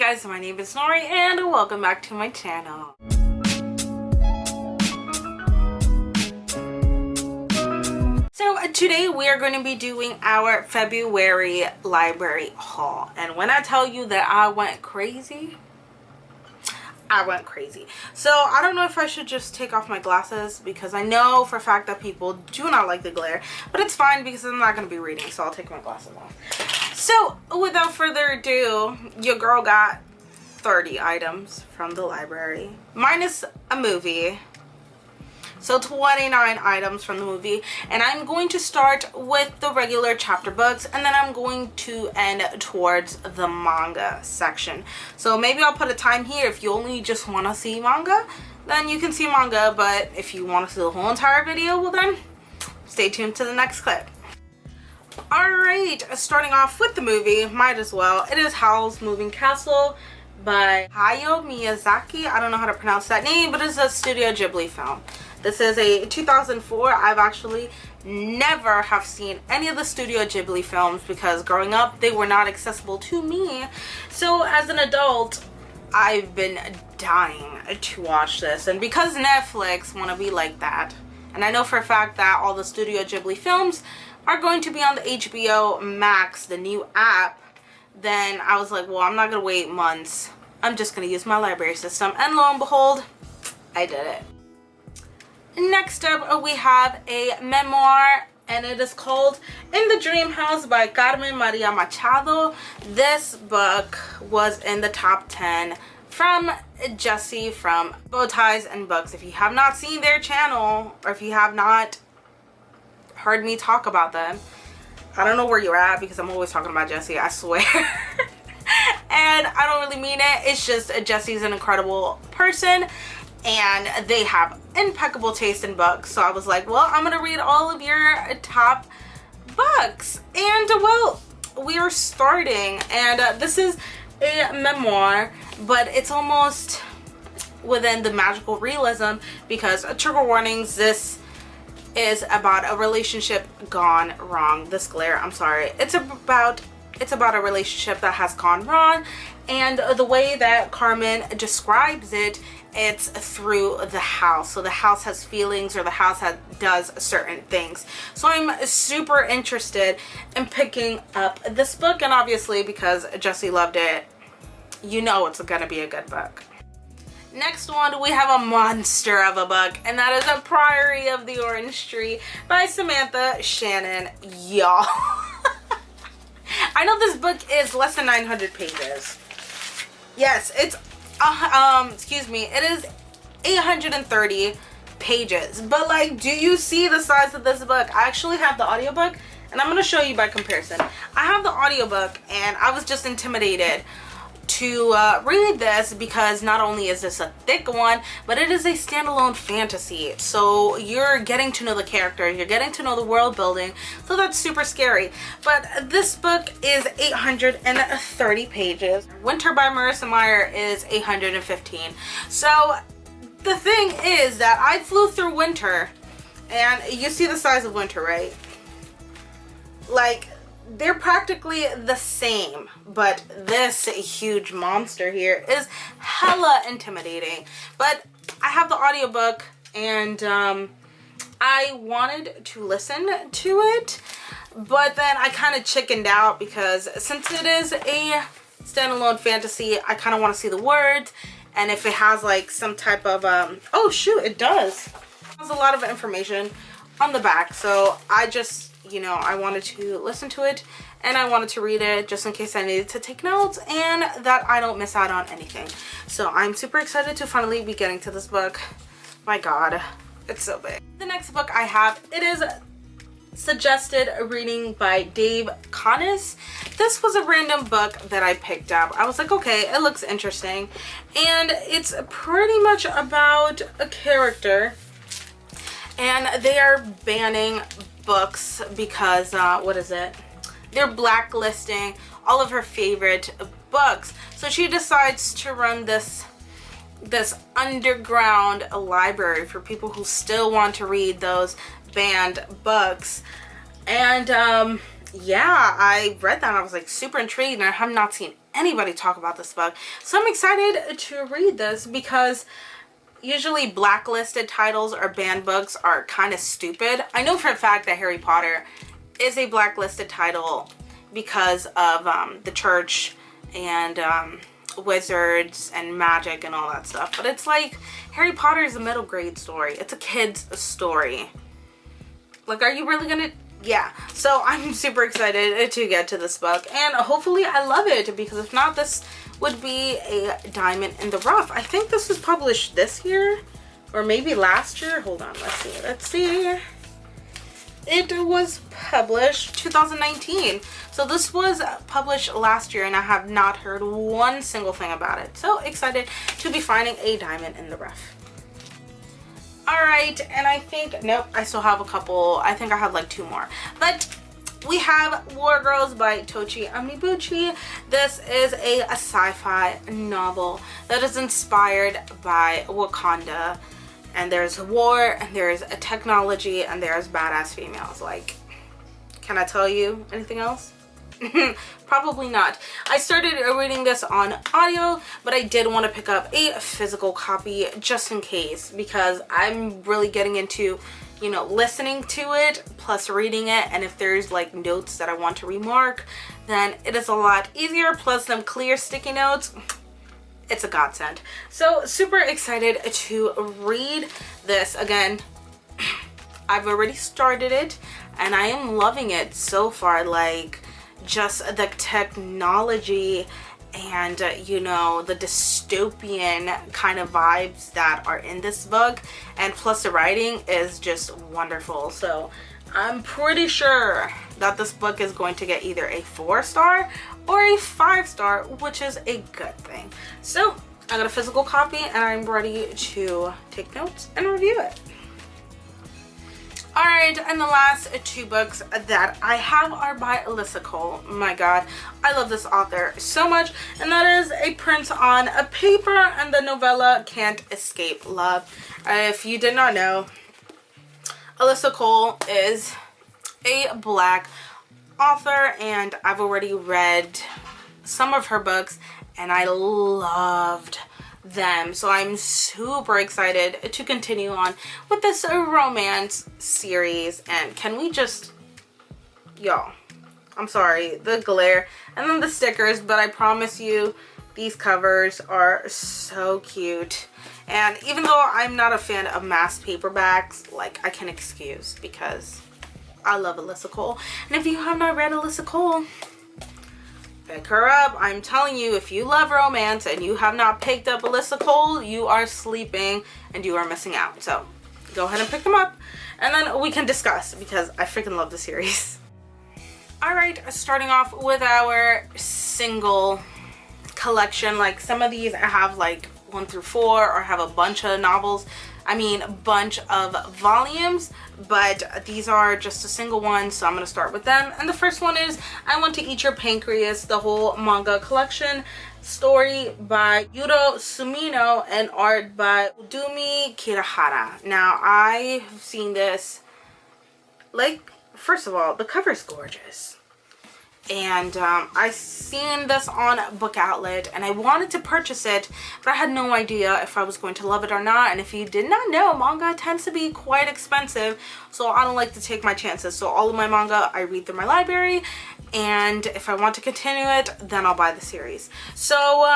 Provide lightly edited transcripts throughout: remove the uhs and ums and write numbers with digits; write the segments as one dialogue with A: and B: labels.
A: guys, my name is Nori and welcome back to my channel. So today we are going to be doing our February library haul, and when I tell you that I went crazy, I went crazy. So I don't know if I should just take off my glasses because I know for a fact that people do not like the glare, but it's fine because I'm not going to be reading, so I'll take my glasses off. So without further ado, your girl got 30 items from the library minus a movie, so 29 items from the movie, and I'm going to start with the regular chapter books and then I'm going to end towards the manga section. So maybe I'll put a time here. If you only just want to see manga, then you can see manga, but if you want to see the whole entire video, well then stay tuned to the next clip. Alright, starting off with the movie, might as well. It is Howl's Moving Castle by Hayao Miyazaki. I don't know how to pronounce that name, but it's a Studio Ghibli film. This is a 2004. I've actually never have seen any of the Studio Ghibli films because growing up they were not accessible to me. So as an adult, I've been dying to watch this, and because Netflix want to be like that, and I know for a fact that all the Studio Ghibli films are going to be on the HBO Max, the new app, then I was like, well, I'm not gonna wait months. I'm just gonna use my library system, and lo and behold, I did it. Next up, we have a memoir, and it is called In the Dream House by Carmen Maria Machado. This book was in the top 10 from Jessie from Bow Ties and Books. If you have not seen their channel, or if you have not heard me talk about them, I don't know where you're at because I'm always talking about Jessie, I swear. And I don't really mean it. It's just Jessie's an incredible person and they have impeccable taste in books. So I was like, well, I'm gonna read all of your top books. And well, we are starting, and this is a memoir, but it's almost within the magical realism because, trigger warnings, this is about a relationship gone wrong. This glare, I'm sorry. It's about a relationship that has gone wrong, and the way that Carmen describes it, it's through the house. So the house has feelings, or the house does certain things. So I'm super interested in picking up this book, and obviously because Jessie loved it, you know it's gonna be a good book. Next one, we have a monster of a book, and that is A Priory of the Orange Tree by Samantha Shannon. Y'all, I know this book is less than 900 pages. Yes, it's excuse me, it is 830 pages, but like, do you see the size of this book? I actually have the audiobook, and I'm going to show you by comparison. I have the audiobook, and I was just intimidated to read this because not only is this a thick one, but it is a standalone fantasy. So you're getting to know the characters, you're getting to know the world building, so that's super scary. But this book is 830 pages. Winter by Marissa Meyer is 815. So the thing is that I flew through winter, and you see the size of winter, right? Like, they're practically the same, but this huge monster here is hella intimidating. But I have the audiobook, and I wanted to listen to it, but then I kind of chickened out because since it is a standalone fantasy, I kind of want to see the words, and if it has like some type of oh shoot, it does. It has a lot of information on the back, so I just, you know, I wanted to listen to it and I wanted to read it just in case I needed to take notes and that I don't miss out on anything. So I'm super excited to finally be getting to this book. My god, it's so big. The next book I have, it is suggested reading by Dave Connis. This was a random book that I picked up. I was like, okay, it looks interesting, and it's pretty much about a character, and they are banning books because what is it, they're blacklisting all of her favorite books. So she decides to run this underground library for people who still want to read those banned books. And yeah, I read that and I was like super intrigued, and I have not seen anybody talk about this book. So I'm excited to read this because usually blacklisted titles or banned books are kind of stupid. I know for a fact that Harry Potter is a blacklisted title because of the church and wizards and magic and all that stuff, but it's like Harry Potter is a middle grade story. It's a kid's story. Like, are you really gonna? Yeah. So I'm super excited to get to this book, and hopefully I love it, because if not, this would be a diamond in the rough. I think this was published this year or maybe last year. Hold on, let's see. It was published 2019. So this was published last year, and I have not heard one single thing about it. So excited to be finding a diamond in the rough. All right, and I think, nope, I still have a couple. I think I have like 2 more. But we have War Girls by Tochi Onmibuchi. This is a sci-fi novel that is inspired by Wakanda. And there's war, and there's a technology, and there's badass females. Like, can I tell you anything else? Probably not. I started reading this on audio, but I did want to pick up a physical copy just in case, because I'm really getting into, you know, listening to it plus reading it, and if there's like notes that I want to remark, then it is a lot easier. Plus them clear sticky notes, it's a godsend. So super excited to read this. Again, I've already started it and I am loving it so far. Like, just the technology and you know, the dystopian kind of vibes that are in this book, and plus the writing is just wonderful. So I'm pretty sure that this book is going to get either a 4-star or a 5-star, which is a good thing. So I got a physical copy and I'm ready to take notes and review it. Alright, and the last 2 books that I have are by Alyssa Cole. My god, I love this author so much, and that is A Prince on a Paper and the novella Can't Escape Love. If you did not know, Alyssa Cole is a Black author, and I've already read some of her books and I loved them. So I'm super excited to continue on with this romance series. And can we just, y'all, I'm sorry, the glare and then the stickers, but I promise you these covers are so cute. And even though I'm not a fan of mass paperbacks, like, I can excuse, because I love Alyssa Cole. And if you have not read Alyssa Cole, pick her up. I'm telling you, if you love romance and you have not picked up Alyssa Cole, you are sleeping and you are missing out. So go ahead and pick them up, and then we can discuss, because I freaking love the series. Alright, starting off with our single collection. Like, some of these I have like 1 through 4, or have a bunch of novels. I mean, a bunch of volumes, but these are just a single one, so I'm going to start with them. And the first one is I Want to Eat Your Pancreas, the whole manga collection, story by Udo Cimino and art by Udumi Kirahara. Now, I've seen this, like, first of all, the cover is gorgeous. And I seen this on Book Outlet, and I wanted to purchase it, but I had no idea if I was going to love it or not. And if you did not know, manga tends to be quite expensive, so I don't like to take my chances. So all of my manga I read through my library, and if I want to continue it, then I'll buy the series. So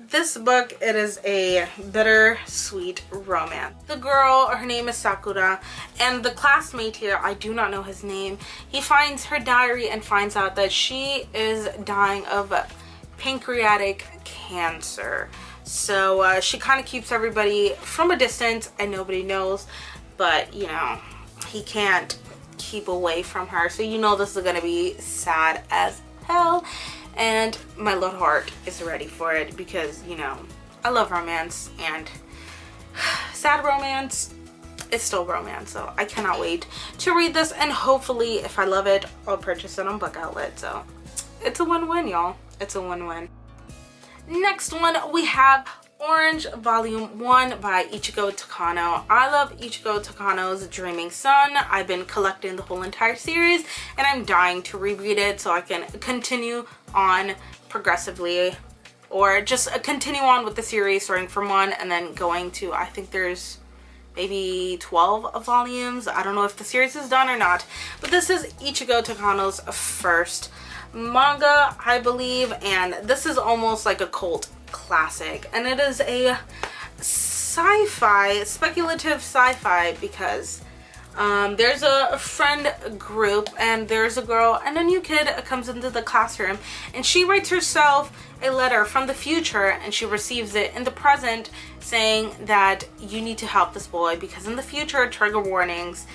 A: this book, it is a bittersweet romance. The girl, her name is Sakura, and the classmate here, I do not know his name, he finds her diary and finds out that she is dying of pancreatic cancer. So she kind of keeps everybody from a distance and nobody knows, but you know, he can't keep away from her. So you know this is gonna be sad as hell. And my little heart is ready for it, because, you know, I love romance, and sad romance is still romance. So I cannot wait to read this, and hopefully if I love it, I'll purchase it on Book Outlet. So it's a win-win, y'all. It's a win-win. Next one, we have Orange Volume 1 by Ichigo Takano. I love Ichigo Takano's Dreaming Sun. I've been collecting the whole entire series and I'm dying to reread it so I can continue on progressively, or just continue on with the series starting from 1 and then going to, I think there's maybe 12 volumes. I don't know if the series is done or not, but this is Ichigo Takano's first manga, I believe, and this is almost like a cult classic, and it is a sci-fi, speculative sci-fi, because there's a friend group and there's a girl and a new kid comes into the classroom and she writes herself a letter from the future and she receives it in the present saying that you need to help this boy because in the future, trigger warnings,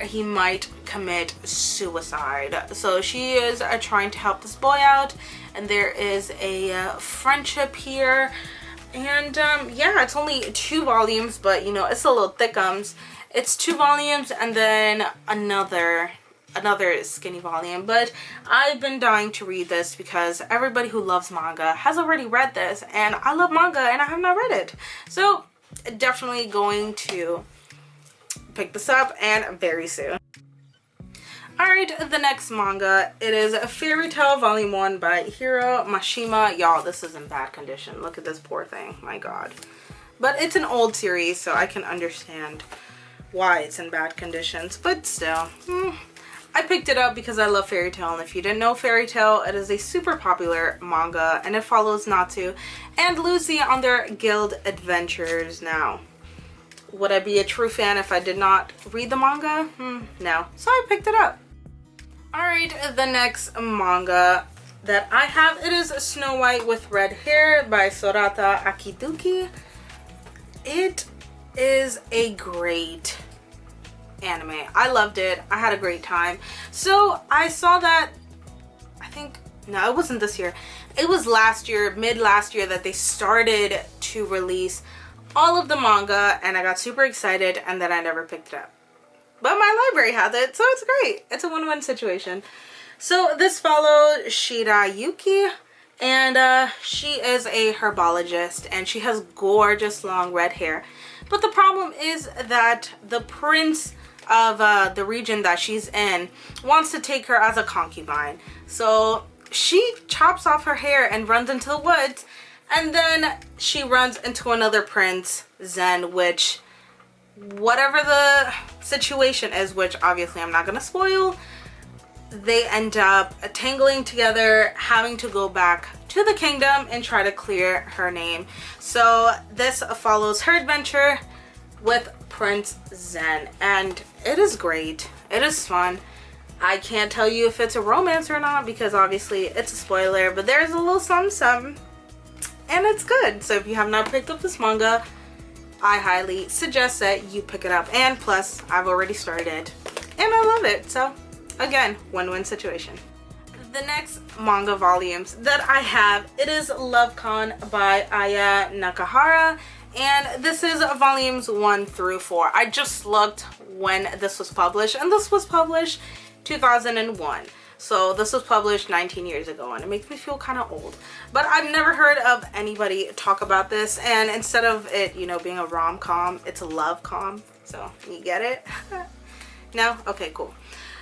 A: he might commit suicide. So she is trying to help this boy out, and there is a friendship here, and yeah, it's only 2 volumes, but you know, it's a little thickums. It's 2 volumes and then another skinny volume, but I've been dying to read this because everybody who loves manga has already read this, and I love manga and I have not read it, so definitely going to pick this up, and very soon. Alright, the next manga, it is Fairy Tail Volume 1 by Hiro Mashima. Y'all, this is in bad condition. Look at this poor thing, my god. But it's an old series, so I can understand why it's in bad conditions, but still. I picked it up because I love Fairy Tail, and if you didn't know Fairy Tail, it is a super popular manga, and it follows Natsu and Lucy on their guild adventures. Now, would I be a true fan if I did not read the manga? No. So I picked it up. Alright, the next manga that I have, it is Snow White with Red Hair by Sorata Akiduki. It is a great anime. I loved it. I had a great time. So I saw that, no, it wasn't this year. It was last year, mid last year, that they started to release all of the manga, and I got super excited, and then I never picked it up. But my library has it, so it's great. It's a win-win situation. So this follows Shirayuki, and she is a herbologist, and she has gorgeous long red hair. But the problem is that the prince of the region that she's in wants to take her as a concubine. So she chops off her hair and runs into the woods, and then she runs into another prince, Zen, which, whatever the situation is, which obviously I'm not gonna spoil, they end up tangling together, having to go back to the kingdom and try to clear her name. So this follows her adventure with Prince Zen, and it is great. It is fun. I can't tell you if it's a romance or not because obviously it's a spoiler, but there's a little something. And it's good. So if you have not picked up this manga, I highly suggest that you pick it up. And plus, I've already started and I love it. So again, win-win situation. The next manga volumes that I have, it is Love Con by Aya Nakahara. And this is volumes 1 through 4. I just looked when this was published, and this was published 2001. So this was published 19 years ago, and it makes me feel kind of old. But I've never heard of anybody talk about this, and instead of it, you know, being a rom-com, it's a love-com. So, you get it? No? Okay, cool.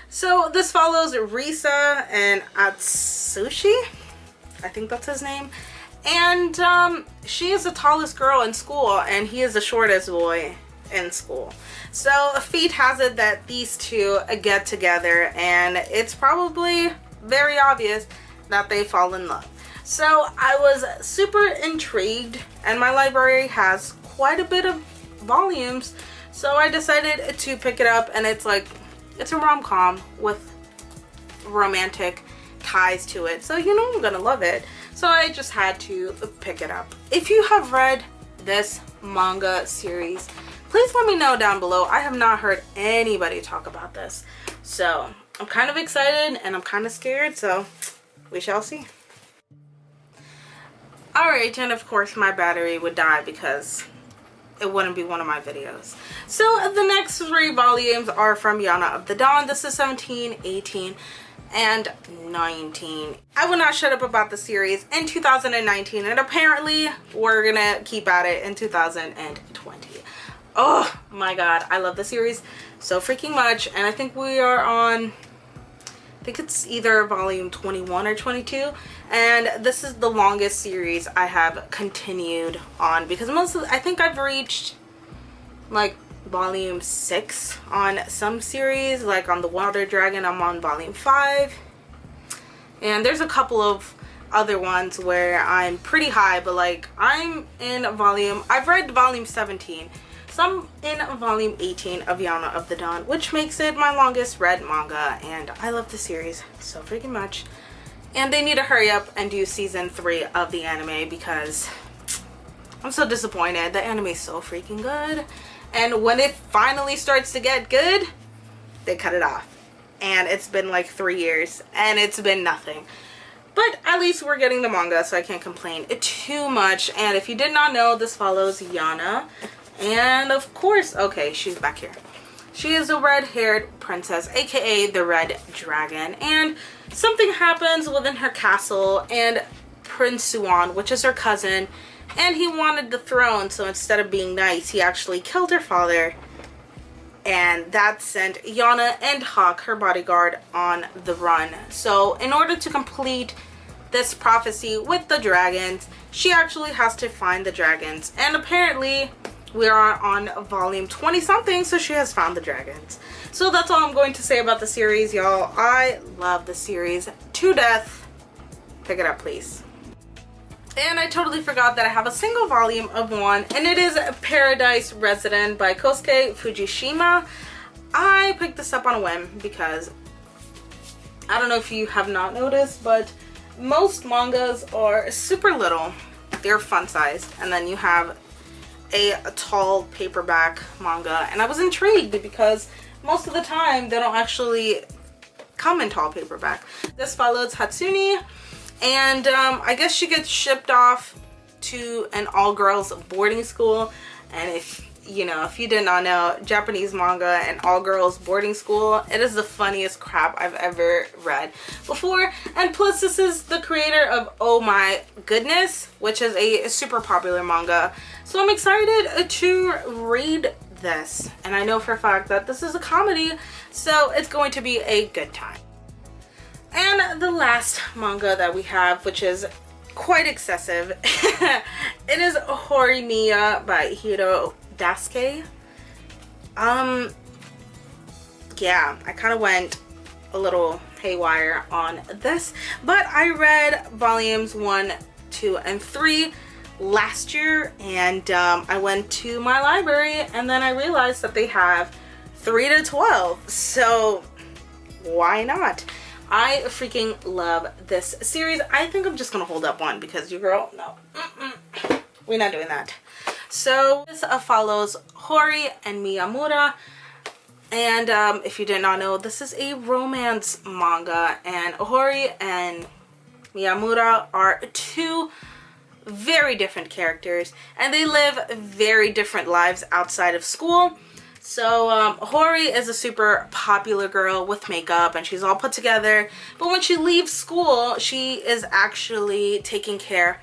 A: So this follows Risa and Atsushi. I think that's his name. And she is the tallest girl in school, and he is the shortest boy in school. So fate has it that these two get together, and it's probably very obvious that they fall in love. So I was super intrigued, and my library has quite a bit of volumes, so I decided to pick it up. And it's a rom-com with romantic ties to it, so you know I'm gonna love it. So I just had to pick it up. If you have read this manga series, please let me know down below. I have not heard anybody talk about this. So I'm kind of excited and I'm kind of scared, so we shall see. Alright, and of course my battery would die because it wouldn't be one of my videos. So the next 3 volumes are from Jana of the Dawn. This is 17, 18, I will not shut up about the series in 2019, and apparently we're gonna keep at it in 2020. Oh my god, I love the series so freaking much, and I think we are on, I think it's either volume 21 or 22, and this is the longest series I have continued on, because I think I've reached like volume 6 on some series. Like on the Water Dragon, I'm on volume 5, and there's a couple of other ones where I'm pretty high, but like I've read volume 17, so I'm in volume 18 of Jana of the Dawn, which makes it my longest read manga, and I love the series so freaking much. And they need to hurry up and do season 3 of the anime, because I'm so disappointed. The anime is so freaking good, and when it finally starts to get good, they cut it off, and it's been like 3 years and it's been nothing. But at least we're getting the manga, so I can't complain too much. And if you did not know, this follows Jana, and of course, okay, she's back here. She is a red-haired princess, aka the Red Dragon, and something happens within her castle, and Prince Suan, which is her cousin, and he wanted the throne, so instead of being nice, he actually killed her father, and that sent Jana and Hawk, her bodyguard, on the run. So in order to complete this prophecy with the dragons, she actually has to find the dragons, and apparently we are on volume 20 something, so she has found the dragons. So that's all I'm going to say about the series, y'all. I love the series to death. Pick it up, please. And I totally forgot that I have a single volume of one, and it is Paradise Resident by Kosuke Fujishima. I picked this up on a whim because I don't know if you have not noticed, but most mangas are super little. They're fun size, and then you have a tall paperback manga, and I was intrigued because most of the time they don't actually come in tall paperback. This follows Hatsune, and I guess she gets shipped off to an all-girls boarding school. And if you did not know, Japanese manga and all-girls boarding school, it is the funniest crap I've ever read before. And plus, this is the creator of Oh My Goodness, which is a super popular manga, so I'm excited to read this. And I know for a fact that this is a comedy, so it's going to be a good time. And the last manga that we have, which is quite excessive, it is Horomia by Hiro Daisuke. Yeah, I kind of went a little haywire on this, but I read volumes 1, 2, and 3 last year, and I went to my library, and then I realized that they have 3 to 12, so why not? I freaking love this series. I think I'm just gonna hold up one because your girl, no, we're not doing that. So this follows Horry and Miyamura, and if you did not know, this is a romance manga, and Horry and Miyamura are two very different characters, and they live very different lives outside of school. So Horry is a super popular girl with makeup, and she's all put together, but when she leaves school, she is actually taking care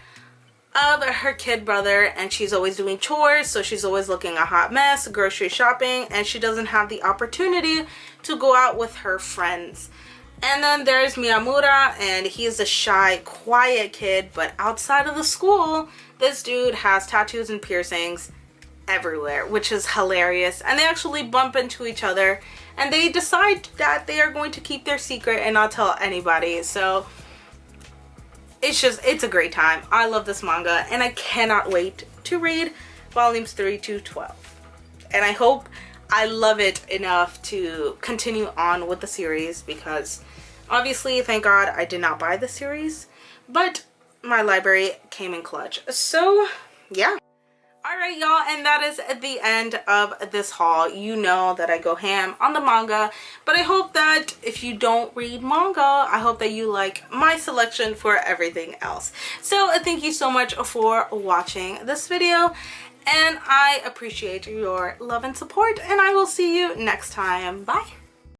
A: of her kid brother, and she's always doing chores, so she's always looking a hot mess, grocery shopping, and she doesn't have the opportunity to go out with her friends. And then there's Miyamura, and he's a shy, quiet kid, but outside of the school, this dude has tattoos and piercings everywhere, which is hilarious. And they actually bump into each other, and they decide that they are going to keep their secret and not tell anybody. So it's a great time. I love this manga, and I cannot wait to read volumes 3 to 12. And I hope I love it enough to continue on with the series, because obviously, thank God, I did not buy the series, but my library came in clutch. So yeah. Alright, y'all, and that is the end of this haul. You know that I go ham on the manga, but I hope that if you don't read manga, I hope that you like my selection for everything else. So thank you so much for watching this video, and I appreciate your love and support, and I will see you next time. Bye!